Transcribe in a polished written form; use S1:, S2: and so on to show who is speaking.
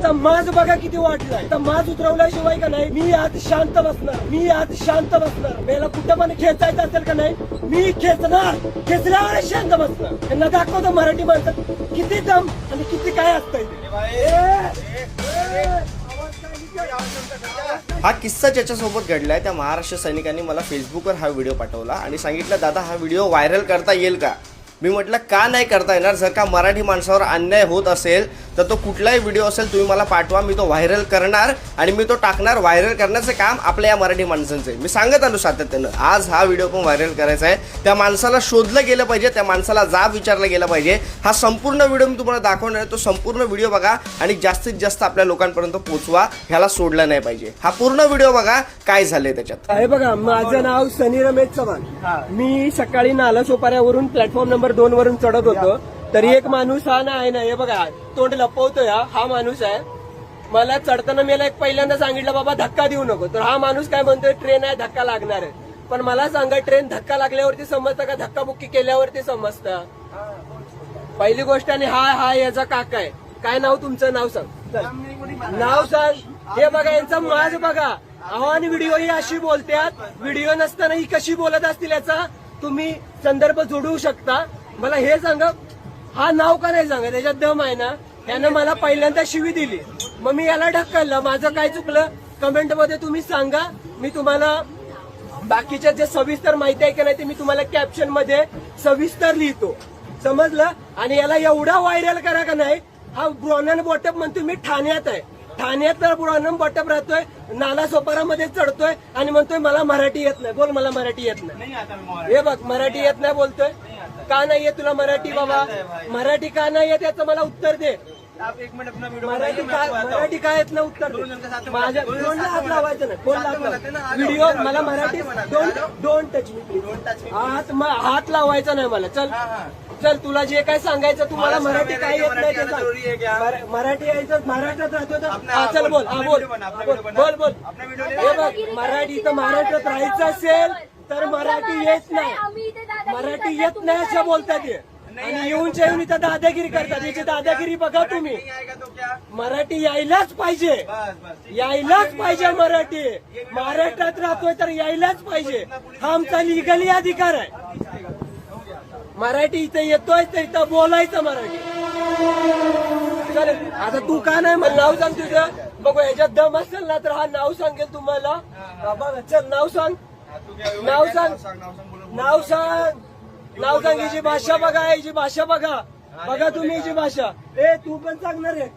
S1: यांचा माज बघा किती वाटलाय. तर माज उतरवल्याशिवाय का नाही मी आज शांत बसणार. मी आज शांत बसणार. मला कुठं पण खेचायचं असेल का नाही मी खेचणार. खेचल्यावर शांत बसणार. त्यांना दाखवतो मराठी माणसात किती दम आणि किती काय असतंय.
S2: हा किस्सा ज्याच्यासोबत घडलाय त्या महाराष्ट्र सैनिकांनी मला फेसबुकवर हा व्हिडिओ पाठवला आणि सांगितलं दादा हा व्हिडिओ व्हायरल करता येईल का. मी म्हटलं का नाही करता येणार. जर का मराठी माणसावर अन्याय होत असेल तर तो कुठलाही व्हिडिओ असेल तुम्ही मला पाठवा. मी तो व्हायरल करणार आणि मी तो टाकणार. व्हायरल करण्याचं काम आपल्या या मराठी माणसांचं आहे. मी सांगत आलो सातत्यानं आज हा व्हिडिओ पण व्हायरल करायचा आहे. त्या माणसाला शोधलं गेलं पाहिजे. त्या माणसाला जाब विचारला गेला पाहिजे. हा संपूर्ण व्हिडिओ मी तुम्हाला दाखवणार आहे. तो संपूर्ण व्हिडिओ बघा आणि जास्तीत जास्त आपल्या लोकांपर्यंत पोहोचवा. ह्याला सोडलं नाही पाहिजे. हा पूर्ण व्हिडिओ बघा काय झालंय त्याच्यात.
S1: हे बघा माझं नाव सनी रमेश चव्हाण. मी सकाळी नाला सोपाऱ्यावरून प्लॅटफॉर्म नंबर 2 वरून चढत होतो. तरी एक माणूस हा ना आहे ना हे बघा तोंड लपवतोय. हा माणूस आहे. मला चढताना मला एक पहिल्यांदा सांगितलं बाबा धक्का देऊ नको. तर हा माणूस काय म्हणतोय ट्रेन आहे धक्का लागणार आहे. पण मला सांगा ट्रेन धक्का लागल्यावरती समजतं का धक्काबुक्की केल्यावरती समजतं. पहिली गोष्ट आणि हा याचा काका आहे. काय नाव तुमचं नाव सांग. नाव सांग. हे बघा यांचा माज बघा. आणि व्हिडिओ ही अशी बोलतात. व्हिडिओ नसताना ही कशी बोलत असतील याचा तुम्ही संदर्भ जोडू शकता. मला हे सांगा हा नाव का नाही सांगा. त्याच्यात दम आहे ना. त्यानं मला पहिल्यांदा शिवी दिली मग मी याला ढकललं. माझं काय चुकलं कमेंट मध्ये तुम्ही सांगा. मी तुम्हाला बाकीच्या जे सविस्तर माहिती आहे की नाही ते मी तुम्हाला कॅप्शन मध्ये सविस्तर लिहितो. समजलं. आणि याला एवढा व्हायरल करा का नाही. हा ब्रॉनन बॉटप म्हणतोय मी ठाण्यात आहे. ठाण्यात ब्रॉनन बॉटप राहतोय. नाला सोपारामध्ये चढतोय आणि म्हणतोय मला मराठी येत नाही. बोल मला मराठी येत नाही. हे बघ मराठी येत नाही बोलतोय. का नाही येत तुला मराठी बाबा. मराठी का नाही येत याचं मला उत्तर दे. मराठी काय येत ना उत्तर दे. माझ्या कोणला हात लावायचं नाही. कोण लावतो व्हिडिओ मला Marathi don't touch me please. हात लावायचा नाही मला. चल तुला जे काय सांगायचं तुम्हाला मराठी काय येत नाही ते सांग. मराठी यायचं महाराष्ट्रात राहतो तर चल बोल. बोल बोल. हे बघ मराठी तर महाराष्ट्रात राहायचं असेल तर मराठी येत नाही. मराठी येत नाही असं बोलतात हे. आणि येऊन इथं दादागिरी करतात. याची दादागिरी बघा तुम्ही. मराठी यायलाच पाहिजे. यायलाच पाहिजे मराठी. महाराष्ट्रात राहतोय तर यायलाच पाहिजे. हा आमचा लिगली अधिकार आहे. मराठी इथं येतोय तर इथं बोलायचं मराठी. चालेल. आता तू का नाही मला नाव सांग तुझं. बघू याच्यात दम असेल ना तर हा नाव सांगेल तुम्हाला. बघा चल नाव सांग. नाव सांग. नाव सांग. नाव सांग. याची भाषा बघा. याची भाषा बघा. बघा तुम्ही याची भाषा. तू पण सांगणार आहे.